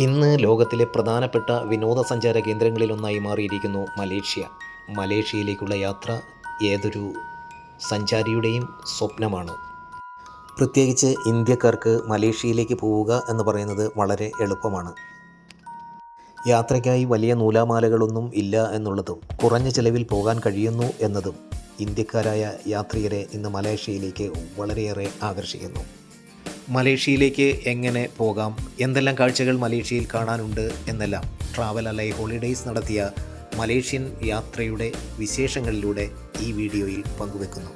ഇന്ന് ലോകത്തിലെ പ്രധാനപ്പെട്ട വിനോദസഞ്ചാര കേന്ദ്രങ്ങളിലൊന്നായി മാറിയിരിക്കുന്നു മലേഷ്യ. മലേഷ്യയിലേക്കുള്ള യാത്ര ഏതൊരു സഞ്ചാരിയുടെയും സ്വപ്നമാണ്. പ്രത്യേകിച്ച് ഇന്ത്യക്കാർക്ക് മലേഷ്യയിലേക്ക് പോവുക എന്ന് പറയുന്നത് വളരെ എളുപ്പമാണ്. യാത്രയ്ക്കായി വലിയ നൂലാമാലകളൊന്നും ഇല്ല എന്നുള്ളതും കുറഞ്ഞ ചിലവിൽ പോകാൻ കഴിയുന്നു എന്നതും ഇന്ത്യക്കാരായ യാത്രികരെ ഇന്ന് മലേഷ്യയിലേക്ക് വളരെയേറെ ആകർഷിക്കുന്നു. മലേഷ്യയിലേക്ക് എങ്ങനെ പോകാം, എന്തെല്ലാം കാഴ്ചകൾ മലേഷ്യയിൽ കാണാനുണ്ട് എന്നെല്ലാം ട്രാവൽ അലൈ ഹോളിഡേയ്സ് നടത്തിയ മലേഷ്യൻ യാത്രയുടെ വിശേഷങ്ങളിലൂടെ ഈ വീഡിയോയിൽ പങ്കുവെക്കുന്നു.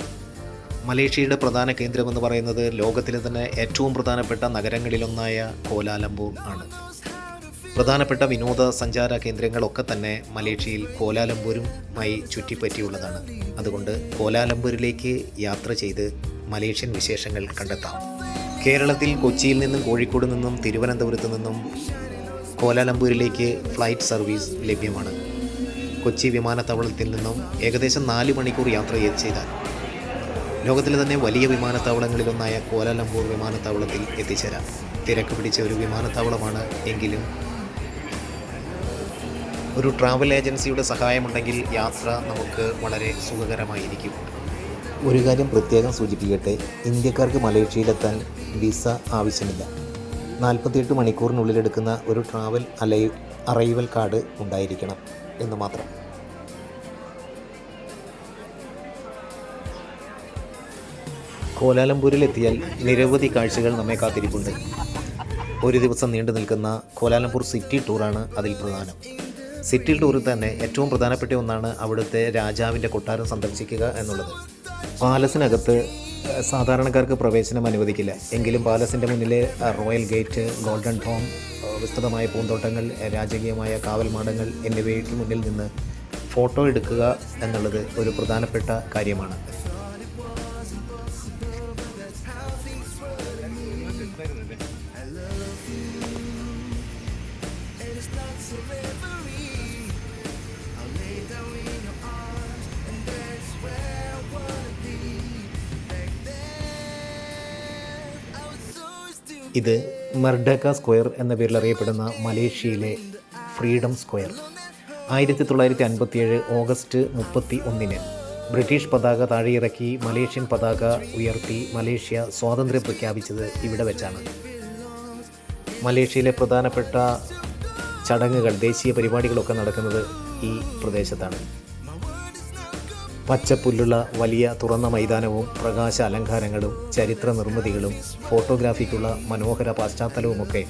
മലേഷ്യയുടെ പ്രധാന കേന്ദ്രമെന്ന് പറയുന്നത് ലോകത്തിലെ തന്നെ ഏറ്റവും പ്രധാനപ്പെട്ട നഗരങ്ങളിലൊന്നായ കോലാലംപൂർ ആണ്. പ്രധാനപ്പെട്ട വിനോദസഞ്ചാര കേന്ദ്രങ്ങളൊക്കെ തന്നെ മലേഷ്യയിൽ കോലാലംപൂരുമായി ചുറ്റിപ്പറ്റിയുള്ളതാണ്. അതുകൊണ്ട് കോലാലംപൂരിലേക്ക് യാത്ര ചെയ്ത് മലേഷ്യൻ വിശേഷങ്ങൾ കണ്ടെത്താം. കേരളത്തിൽ കൊച്ചിയിൽ നിന്നും കോഴിക്കോട് നിന്നും തിരുവനന്തപുരത്ത് നിന്നും കോലാലംപൂരിലേക്ക് ഫ്ലൈറ്റ് സർവീസ് ലഭ്യമാണ്. കൊച്ചി വിമാനത്താവളത്തിൽ നിന്നും ഏകദേശം 4 മണിക്കൂർ യാത്ര ചെയ്താൽ ലോകത്തിലെ തന്നെ വലിയ വിമാനത്താവളങ്ങളിലൊന്നായ കോലാലംപൂർ വിമാനത്താവളത്തിൽ എത്തിച്ചേരാം. തിരക്ക് പിടിച്ച ഒരു വിമാനത്താവളമാണ് എങ്കിലും ഒരു ട്രാവൽ ഏജൻസിയുടെ സഹായമുണ്ടെങ്കിൽ യാത്ര നമുക്ക് വളരെ സുഖകരമായിരിക്കും. ഒരു കാര്യം പ്രത്യേകം സൂചിപ്പിക്കട്ടെ, ഇന്ത്യക്കാർക്ക് മലേഷ്യയിലെത്താൻ വിസ ആവശ്യമില്ല. 48 മണിക്കൂറിനുള്ളിലെടുക്കുന്ന ഒരു ട്രാവൽ അറൈവൽ കാർഡ് ഉണ്ടായിരിക്കണം എന്ന് മാത്രം. കോലാലംപൂരിലെത്തിയാൽ നിരവധി കാഴ്ചകൾ നമ്മെ കാത്തിരിപ്പുണ്ട്. ഒരു ദിവസം നീണ്ടു നിൽക്കുന്ന കോലാലംപൂർ സിറ്റി ടൂറാണ് അതിൽ പ്രധാനം. സിറ്റി ടൂറിൽ തന്നെ ഏറ്റവും പ്രധാനപ്പെട്ട ഒന്നാണ് അവിടുത്തെ രാജാവിൻ്റെ കൊട്ടാരം സന്ദർശിക്കുക എന്നുള്ളത്. പാലസിനകത്ത് സാധാരണക്കാർക്ക് പ്രവേശനം അനുവദിക്കില്ല. എങ്കിലും പാലസിൻ്റെ മുന്നിലെ റോയൽ ഗേറ്റ്, ഗോൾഡൻ ഹോം, വിസ്തൃതമായ പൂന്തോട്ടങ്ങൾ, രാജകീയമായ കാവൽമാടങ്ങൾ എന്നിവയ്ക്ക് മുന്നിൽ നിന്ന് ഫോട്ടോ എടുക്കുക എന്നുള്ളത് ഒരു പ്രധാനപ്പെട്ട കാര്യമാണ്. ഇത് മെർഡക്ക സ്ക്വയർ എന്ന പേരിൽ അറിയപ്പെടുന്ന മലേഷ്യയിലെ ഫ്രീഡം സ്ക്വയർ. 1957 ഓഗസ്റ്റ് 31 ബ്രിട്ടീഷ് പതാക താഴെയിറക്കി മലേഷ്യൻ പതാക ഉയർത്തി മലേഷ്യ സ്വാതന്ത്ര്യം പ്രഖ്യാപിച്ചത് ഇവിടെ വെച്ചാണ്. മലേഷ്യയിലെ പ്രധാനപ്പെട്ട ചടങ്ങുകൾ, ദേശീയ പരിപാടികളൊക്കെ നടക്കുന്നത് ഈ പ്രദേശത്താണ്. പച്ചപ്പുല്ലുള്ള വലിയ തുറന്ന മൈതാനവും പ്രകാശ അലങ്കാരങ്ങളും ചരിത്ര നിർമ്മിതികളും ഫോട്ടോഗ്രാഫിക്കുള്ള മനോഹര പശ്ചാത്തലവുമൊക്കെ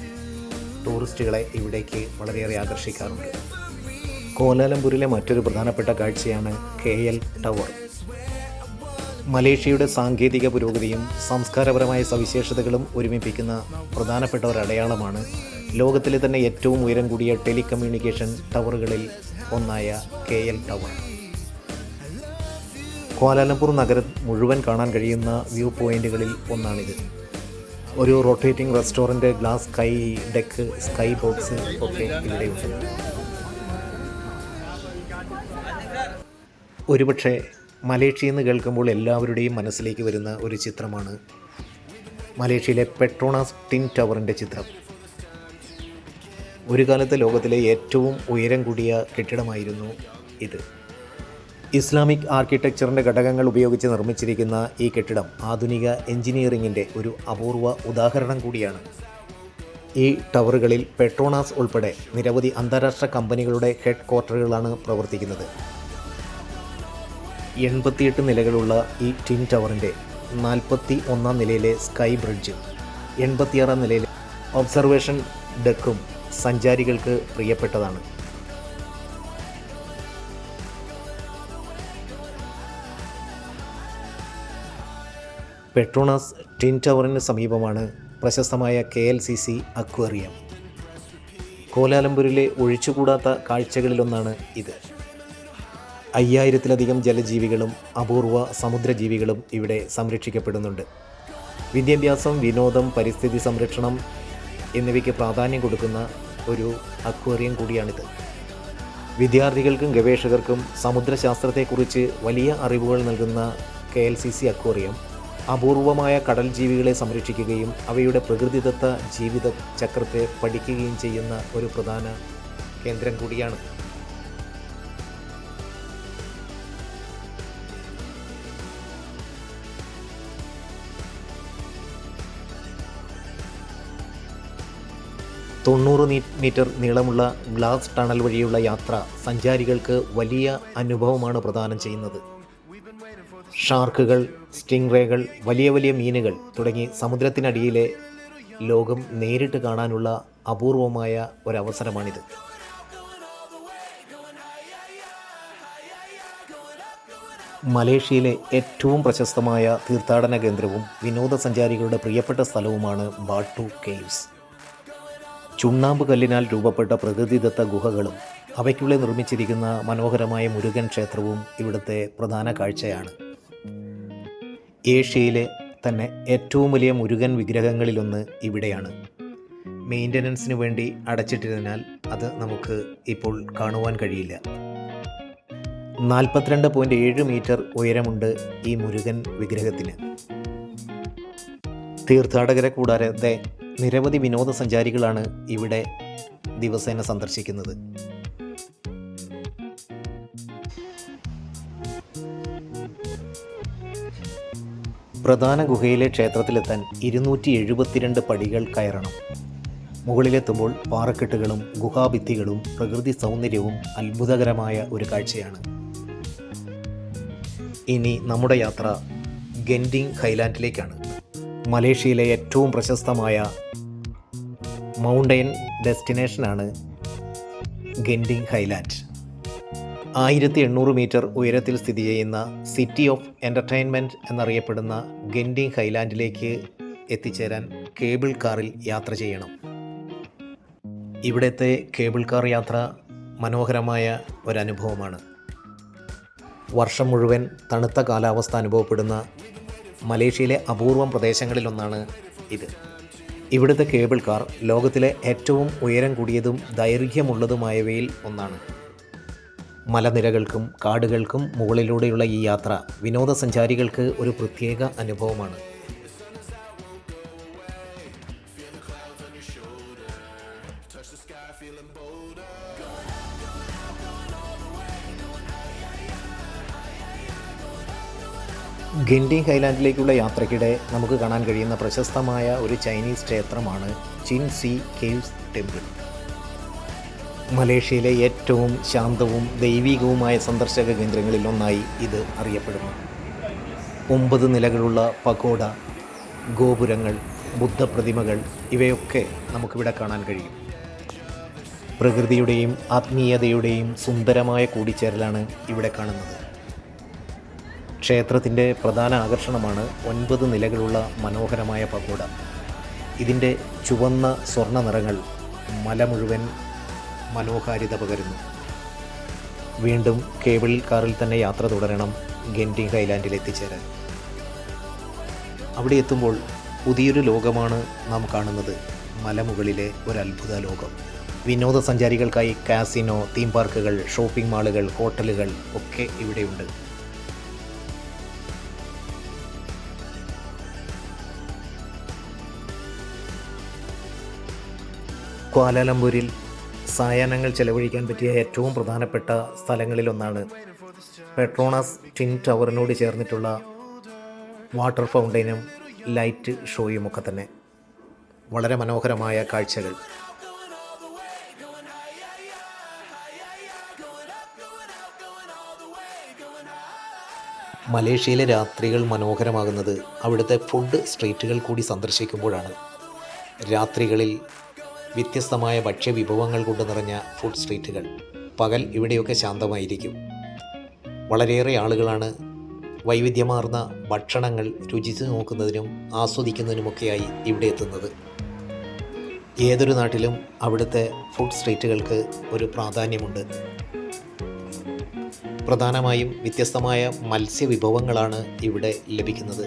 ടൂറിസ്റ്റുകളെ ഇവിടേക്ക് വളരെയേറെ ആകർഷിക്കാറുണ്ട്. കോലാലംപൂരിലെ മറ്റൊരു പ്രധാനപ്പെട്ട കാഴ്ചയാണ് KL ടവർ. മലേഷ്യയുടെ സാങ്കേതിക പുരോഗതിയും സംസ്കാരപരമായ സവിശേഷതകളും ഒരുമിപ്പിക്കുന്ന പ്രധാനപ്പെട്ട ഒരടയാളമാണ് ലോകത്തിലെ തന്നെ ഏറ്റവും ഉയരം കൂടിയ ടെലികമ്മ്യൂണിക്കേഷൻ ടവറുകളിൽ ഒന്നായ KL ടവർ. കോലാലംപൂർ നഗരം മുഴുവൻ കാണാൻ കഴിയുന്ന വ്യൂ പോയിന്റുകളിൽ ഒന്നാണിത്. ഒരു rotating restaurant, glass sky deck, sky box ഒക്കെ ഇവിടെയുണ്ട്. ഒരുപക്ഷെ മലേഷ്യ എന്ന് കേൾക്കുമ്പോൾ എല്ലാവരുടെയും മനസ്സിലേക്ക് വരുന്ന ഒരു ചിത്രമാണ് മലേഷ്യയിലെ പെട്രോണാസ് ടിൻ ടവറിൻ്റെ ചിത്രം. ഒരു കാലത്ത് ലോകത്തിലെ ഏറ്റവും ഉയരം കൂടിയ കെട്ടിടമായിരുന്നു ഇത്. ഇസ്ലാമിക് ആർക്കിടെക്ചറിൻ്റെ ഘടകങ്ങൾ ഉപയോഗിച്ച് നിർമ്മിച്ചിരിക്കുന്ന ഈ കെട്ടിടം ആധുനിക എഞ്ചിനീയറിങ്ങിൻ്റെ ഒരു അപൂർവ ഉദാഹരണം കൂടിയാണ്. ഈ ടവറുകളിൽ പെട്രോണാസ് ഉൾപ്പെടെ നിരവധി അന്താരാഷ്ട്ര കമ്പനികളുടെ ഹെഡ് ക്വാർട്ടറുകളാണ് പ്രവർത്തിക്കുന്നത്. 88 നിലകളുള്ള ഈ ടിൻ ടവറിൻ്റെ 41ാം നിലയിലെ സ്കൈ ബ്രിഡ്ജും 86ാം നിലയിലെ ഒബ്സർവേഷൻ ഡെക്കും സഞ്ചാരികൾക്ക് പ്രിയപ്പെട്ടതാണ്. പെട്രോണാസ് ടിൻ ടവറിന് സമീപമാണ് പ്രശസ്തമായ KLCC അക്വേറിയം. കോലാലംപൂരിലെ ഒഴിച്ചുകൂടാത്ത കാഴ്ചകളിലൊന്നാണ് ഇത്. 5000-ലധികം ജലജീവികളും അപൂർവ സമുദ്രജീവികളും ഇവിടെ സംരക്ഷിക്കപ്പെടുന്നുണ്ട്. വിദ്യാഭ്യാസം, വിനോദം, പരിസ്ഥിതി സംരക്ഷണം എന്നിവയ്ക്ക് പ്രാധാന്യം കൊടുക്കുന്ന ഒരു അക്വേറിയം കൂടിയാണിത്. വിദ്യാർത്ഥികൾക്കും ഗവേഷകർക്കും സമുദ്രശാസ്ത്രത്തെക്കുറിച്ച് വലിയ അറിവുകൾ നൽകുന്ന KLCC അക്വേറിയം അപൂർവമായ കടൽ ജീവികളെ സംരക്ഷിക്കുകയും അവയുടെ പ്രകൃതിദത്ത ജീവിത ചക്രത്തെ പഠിക്കുകയും ചെയ്യുന്ന ഒരു പ്രധാന കേന്ദ്രം കൂടിയാണ്. മീറ്റർ നീളമുള്ള ഗ്ലാസ് ടണൽ വഴിയുള്ള യാത്ര സഞ്ചാരികൾക്ക് വലിയ അനുഭവമാണ് പ്രദാനം ചെയ്യുന്നത്. ഷാർക്കുകൾ, സ്റ്റിംഗ് വലിയ വലിയ മീനുകൾ തുടങ്ങി സമുദ്രത്തിനടിയിലെ ലോകം നേരിട്ട് കാണാനുള്ള അപൂർവമായ ഒരവസരമാണിത്. മലേഷ്യയിലെ ഏറ്റവും പ്രശസ്തമായ തീർത്ഥാടന കേന്ദ്രവും വിനോദസഞ്ചാരികളുടെ പ്രിയപ്പെട്ട സ്ഥലവുമാണ് ബാട്ടു കേവ്സ്. ചുണ്ണാമ്പ് കല്ലിനാൽ രൂപപ്പെട്ട പ്രകൃതിദത്ത ഗുഹകളും അവയ്ക്കുള്ളിൽ നിർമ്മിച്ചിരിക്കുന്ന മനോഹരമായ മുരുകൻ ക്ഷേത്രവും ഇവിടുത്തെ പ്രധാന കാഴ്ചയാണ്. ഏഷ്യയിലെ തന്നെ ഏറ്റവും വലിയ മുരുകൻ വിഗ്രഹങ്ങളിലൊന്ന് ഇവിടെയാണ്. മെയിൻ്റനൻസിന് വേണ്ടി അടച്ചിട്ടിരുന്നാൽ അത് നമുക്ക് ഇപ്പോൾ കാണുവാൻ കഴിയില്ല. 42.7 മീറ്റർ ഉയരമുണ്ട് ഈ മുരുകൻ വിഗ്രഹത്തിന്. തീർത്ഥാടകരെ കൂടാതെ നിരവധി വിനോദസഞ്ചാരികളാണ് ഇവിടെ ദിവസേന സന്ദർശിക്കുന്നത്. പ്രധാന ഗുഹയിലെ ക്ഷേത്രത്തിലെത്താൻ 272 പടികൾ കയറണം. മുകളിലെത്തുമ്പോൾ പാറക്കെട്ടുകളും ഗുഹാഭിത്തികളും പ്രകൃതി സൗന്ദര്യവും അത്ഭുതകരമായ ഒരു കാഴ്ചയാണ്. ഇനി നമ്മുടെ യാത്ര ഗെൻഡിങ് ഹൈലാൻഡിലേക്കാണ്. മലേഷ്യയിലെ ഏറ്റവും പ്രശസ്തമായ മൗണ്ടൻ ഡെസ്റ്റിനേഷനാണ് ഗെൻഡിങ് ഹൈലാൻഡ്. 1800 മീറ്റർ ഉയരത്തിൽ സ്ഥിതി ചെയ്യുന്ന സിറ്റി ഓഫ് എൻ്റർടൈൻമെൻറ്റ് എന്നറിയപ്പെടുന്ന ഗെൻഡിങ് ഹൈലാൻഡിലേക്ക് എത്തിച്ചേരാൻ കേബിൾ കാറിൽ യാത്ര ചെയ്യണം. ഇവിടുത്തെ കേബിൾ കാർ യാത്ര മനോഹരമായ ഒരനുഭവമാണ്. വർഷം മുഴുവൻ തണുത്ത കാലാവസ്ഥ അനുഭവപ്പെടുന്ന മലേഷ്യയിലെ അപൂർവം പ്രദേശങ്ങളിലൊന്നാണ് ഇത്. ഇവിടുത്തെ കേബിൾ കാർ ലോകത്തിലെ ഏറ്റവും ഉയരം കൂടിയതും ദൈർഘ്യമുള്ളതുമായവയിൽ ഒന്നാണ്. മലനിരകൾക്കും കാടുകൾക്കും മുകളിലൂടെയുള്ള ഈ യാത്ര വിനോദസഞ്ചാരികൾക്ക് ഒരു പ്രത്യേക അനുഭവമാണ്. ഗെൻഡിങ് ഹൈലാൻഡിലേക്കുള്ള യാത്രയ്ക്കിടെ നമുക്ക് കാണാൻ കഴിയുന്ന പ്രശസ്തമായ ഒരു ചൈനീസ് ക്ഷേത്രമാണ് ചിൻ സി കേവ്സ് ടെമ്പിൾ. മലേഷ്യയിലെ ഏറ്റവും ശാന്തവും ദൈവികവുമായ സന്ദർശക കേന്ദ്രങ്ങളിൽ ഒന്നായി ഇത് അറിയപ്പെടുന്നു. 9 നിലകളുള്ള പഗോഡ, ഗോപുരങ്ങൾ, ബുദ്ധപ്രതിമകൾ ഇവയൊക്കെ നമുക്കിവിടെ കാണാൻ കഴിയും. പ്രകൃതിയുടെയും ആത്മീയതയുടെയും സുന്ദരമായ കൂടിച്ചേരലാണ് ഇവിടെ കാണുന്നത്. ക്ഷേത്രത്തിൻ്റെ പ്രധാന ആകർഷണമാണ് 9 നിലകളുള്ള മനോഹരമായ പഗോഡ. ഇതിൻ്റെ ചുവന്ന സ്വർണ്ണ നിറങ്ങൾ മല മുഴുവൻ മനോഹാരിത പകരുന്നു. വീണ്ടും കേബിൾ കാറിൽ തന്നെ യാത്ര തുടരണം ഗെൻഡിങ് ഹൈലാൻഡിൽ എത്തിച്ചേരാൻ. അവിടെ എത്തുമ്പോൾ പുതിയൊരു ലോകമാണ് നാം കാണുന്നത്. മലമുകളിലെ ഒരു അത്ഭുത ലോകം. വിനോദസഞ്ചാരികൾക്കായി കാസിനോ, തീം പാർക്കുകൾ, ഷോപ്പിംഗ് മാളുകൾ, ഹോട്ടലുകൾ ഒക്കെ ഇവിടെയുണ്ട്. ക്വാലാലംപൂരിൽ സായാഹ്നങ്ങൾ ചെലവഴിക്കാൻ പറ്റിയ ഏറ്റവും പ്രധാനപ്പെട്ട സ്ഥലങ്ങളിലൊന്നാണ് പെട്രോണസ് ട്വിൻ ടവറിനോട് ചേർന്നിട്ടുള്ള വാട്ടർ ഫൗണ്ടൈനും ലൈറ്റ് ഷോയുമൊക്കെ തന്നെ. വളരെ മനോഹരമായ കാഴ്ചകൾ. മലേഷ്യയിലെ രാത്രികൾ മനോഹരമാകുന്നത് അവിടുത്തെ ഫുഡ് സ്ട്രീറ്റുകൾ കൂടി സന്ദർശിക്കുമ്പോഴാണ്. രാത്രികളിൽ വ്യത്യസ്തമായ ഭക്ഷ്യവിഭവങ്ങൾ കൊണ്ട് നിറഞ്ഞ ഫുഡ് സ്ട്രീറ്റുകൾ. പകൽ ഇവിടെയൊക്കെ ശാന്തമായിരിക്കും. വളരെയേറെ ആളുകളാണ് വൈവിധ്യമാർന്ന ഭക്ഷണങ്ങൾ രുചിച്ച് നോക്കുന്നതിനും ആസ്വദിക്കുന്നതിനുമൊക്കെയായി ഇവിടെ എത്തുന്നത്. ഏതൊരു നാട്ടിലും അവിടുത്തെ ഫുഡ് സ്ട്രീറ്റുകൾക്ക് ഒരു പ്രാധാന്യമുണ്ട്. പ്രധാനമായും വ്യത്യസ്തമായ മത്സ്യവിഭവങ്ങളാണ് ഇവിടെ ലഭിക്കുന്നത്.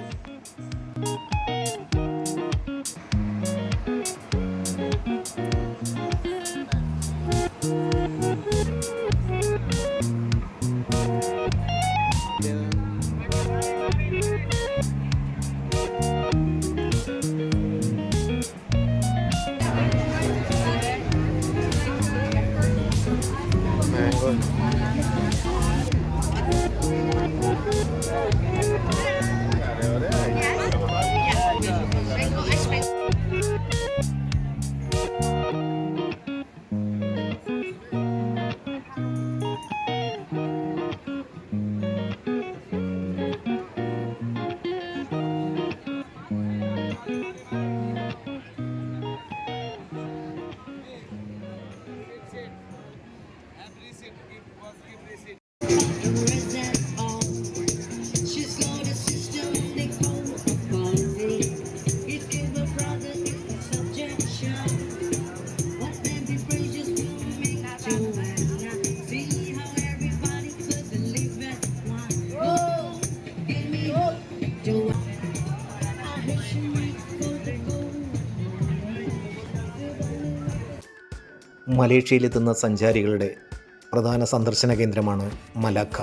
മലേഷ്യയിലെത്തുന്ന സഞ്ചാരികളുടെ പ്രധാന സന്ദർശന കേന്ദ്രമാണ് മലാക്ക.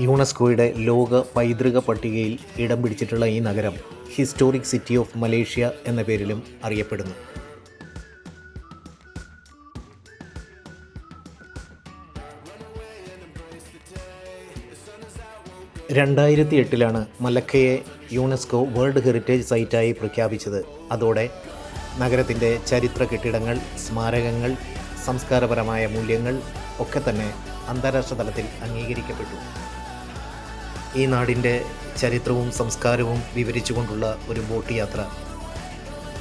യുനെസ്കോയുടെ ലോക പൈതൃക പട്ടികയിൽ ഇടം പിടിച്ചിട്ടുള്ള ഈ നഗരം ഹിസ്റ്റോറിക് സിറ്റി ഓഫ് മലേഷ്യ എന്ന പേരിലും അറിയപ്പെടുന്നു. ാണ് മലക്കയെ യുനെസ്കോ വേൾഡ് ഹെറിറ്റേജ് സൈറ്റായി പ്രഖ്യാപിച്ചത്. അതോടെ നഗരത്തിൻ്റെ ചരിത്ര കെട്ടിടങ്ങൾ, സ്മാരകങ്ങൾ, സംസ്കാരപരമായ മൂല്യങ്ങൾ ഒക്കെ തന്നെ അന്താരാഷ്ട്ര തലത്തിൽ അംഗീകരിക്കപ്പെട്ടു. ഈ നാടിൻ്റെ ചരിത്രവും സംസ്കാരവും വിവരിച്ചുകൊണ്ടുള്ള ഒരു ബോട്ട് യാത്ര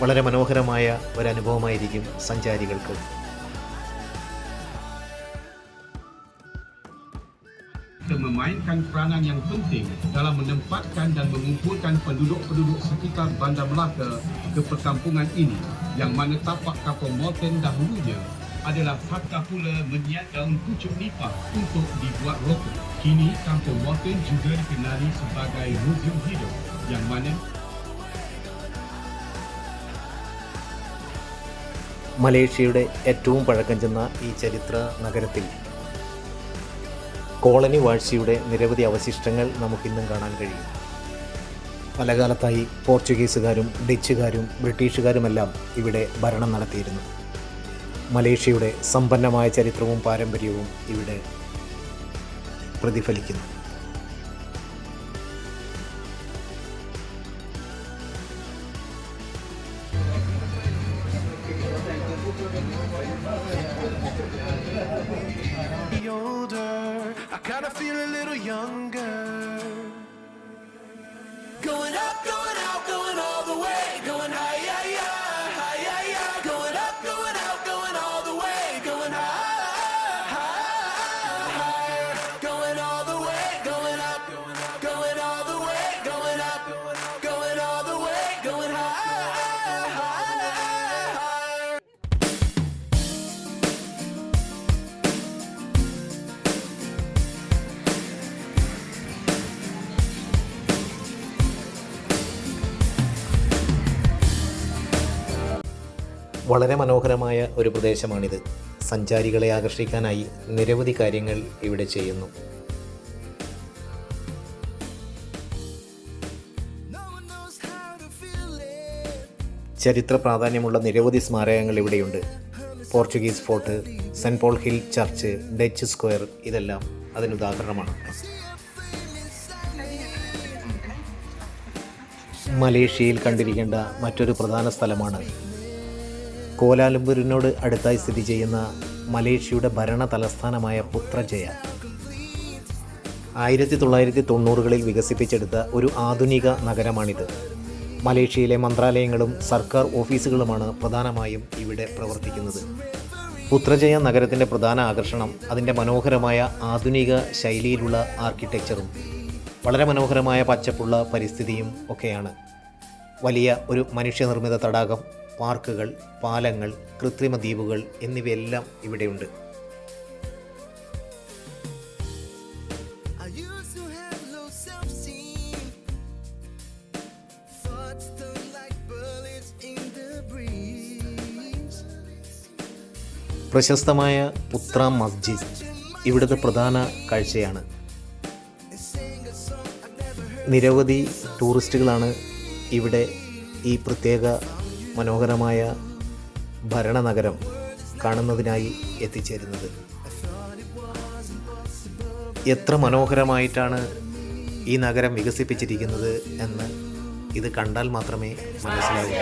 വളരെ മനോഹരമായ ഒരനുഭവമായിരിക്കും സഞ്ചാരികൾക്ക്. Memainkan peranan yang penting dalam menempatkan dan mengumpulkan penduduk-penduduk sekitar Bandar Melaka ke perkampungan ini, yang mana tapak kapal Morton dahulunya adalah fakta pula menyiap daun pucuk nipah untuk dibuat rokok. Kini kampung Morton juga dikenali sebagai muzium hidup, yang mana മലേഷ്യയുടെ ഏറ്റവും പഴക്കം ചെന്ന ഈ ചരിത്ര നഗരത്തിൽ colony വാഴ്ചയുടെ നിരവധി അവശിഷ്ടങ്ങൾ നമുക്കിന്നും കാണാൻ കഴിയും. പല കാലത്തായി പോർച്ചുഗീസുകാരും ഡച്ചുകാരും ബ്രിട്ടീഷുകാരുമെല്ലാം ഇവിടെ ഭരണം നടത്തിയിരുന്നു. മലേഷ്യയുടെ സമ്പന്നമായ ചരിത്രവും പാരമ്പര്യവും ഇവിടെ പ്രതിഫലിക്കുന്നു. I kinda feel a little younger. Going up, going out, going all the way. Going high, yeah, yeah, high, yeah, yeah. Going up, going out, going all the way. Going high, higher. Going all the way, going up, going all the way. Going up, going all the way. Going high, higher. വളരെ മനോഹരമായ ഒരു പ്രദേശമാണിത്. സഞ്ചാരികളെ ആകർഷിക്കാനായി നിരവധി കാര്യങ്ങൾ ഇവിടെ ചെയ്യുന്നു. ചരിത്ര പ്രാധാന്യമുള്ള നിരവധി സ്മാരകങ്ങൾ ഇവിടെയുണ്ട്. Portuguese fort, saint Paul hill church, Dutch square, ഇതെല്ലാം അതിനുദാഹരണമാണ്. മലേഷ്യയിൽ കണ്ടിരിക്കേണ്ട മറ്റൊരു പ്രധാന സ്ഥലമാണ് കോലാലംപൂരിനോട് അടുത്തായി സ്ഥിതി ചെയ്യുന്ന മലേഷ്യയുടെ ഭരണ തലസ്ഥാനമായ പുത്രജയ. 1990കളിൽ വികസിപ്പിച്ചെടുത്ത ഒരു ആധുനിക നഗരമാണിത്. മലേഷ്യയിലെ മന്ത്രാലയങ്ങളും സർക്കാർ ഓഫീസുകളുമാണ് പ്രധാനമായും ഇവിടെ പ്രവർത്തിക്കുന്നത്. പുത്രജയ നഗരത്തിൻ്റെ പ്രധാന ആകർഷണം അതിൻ്റെ മനോഹരമായ ആധുനിക ശൈലിയിലുള്ള ആർക്കിടെക്ചറും വളരെ മനോഹരമായ പച്ചപ്പുള്ള പരിസ്ഥിതിയും ഒക്കെയാണ്. വലിയ ഒരു മനുഷ്യനിർമ്മിത തടാകം, പാർക്കുകൾ, പാലങ്ങൾ, കൃത്രിമ ദ്വീപുകൾ എന്നിവയെല്ലാം ഇവിടെയുണ്ട്. പ്രശസ്തമായ പുത്ര മസ്ജിദ് ഇവിടുത്തെ പ്രധാന കാഴ്ചയാണ്. നിരവധി ടൂറിസ്റ്റുകളാണ് ഇവിടെ ഈ പ്രത്യേക മനോഹരമായ ഭരണനഗരം കാണുന്നതിനായി എത്തിച്ചേരുന്നത്. എത്ര മനോഹരമായിട്ടാണ് ഈ നഗരം വികസിപ്പിച്ചിരിക്കുന്നത് എന്ന് ഇത് കണ്ടാൽ മാത്രമേ മനസ്സിലാവൂ.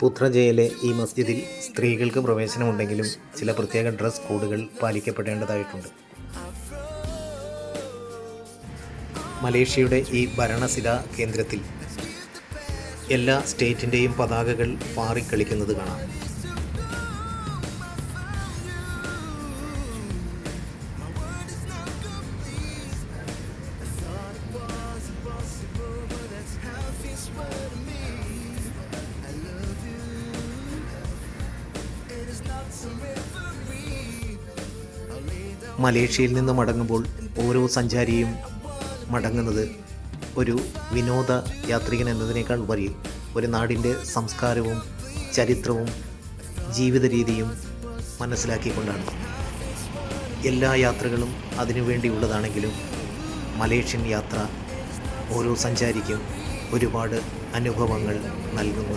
പുത്രജയയിലെ ഈ മസ്ജിദിൽ സ്ത്രീകൾക്ക് പ്രവേശനമുണ്ടെങ്കിലും ചില പ്രത്യേക ഡ്രസ് കോഡുകൾ പാലിക്കപ്പെടേണ്ടതായിട്ടുണ്ട്. മലേഷ്യയുടെ ഈ ഭരണസിരാ കേന്ദ്രത്തിൽ എല്ലാ സ്റ്റേറ്റിൻ്റെയും പതാകകൾ പാറിക്കളിക്കുന്നത് കാണാം. മലേഷ്യയിൽ നിന്ന് മടങ്ങുമ്പോൾ ഓരോ സഞ്ചാരിയും മടങ്ങുന്നത് ഒരു വിനോദ യാത്രികൻ എന്നതിനേക്കാൾ ഉപരി ഒരു നാടിൻ്റെ സംസ്കാരവും ചരിത്രവും ജീവിത രീതിയും മനസ്സിലാക്കിക്കൊണ്ടാണ്. എല്ലാ യാത്രകളും അതിനുവേണ്ടിയുള്ളതാണെങ്കിലും മലേഷ്യൻ യാത്ര ഓരോ സഞ്ചാരിക്കും ഒരുപാട് അനുഭവങ്ങൾ നൽകുന്ന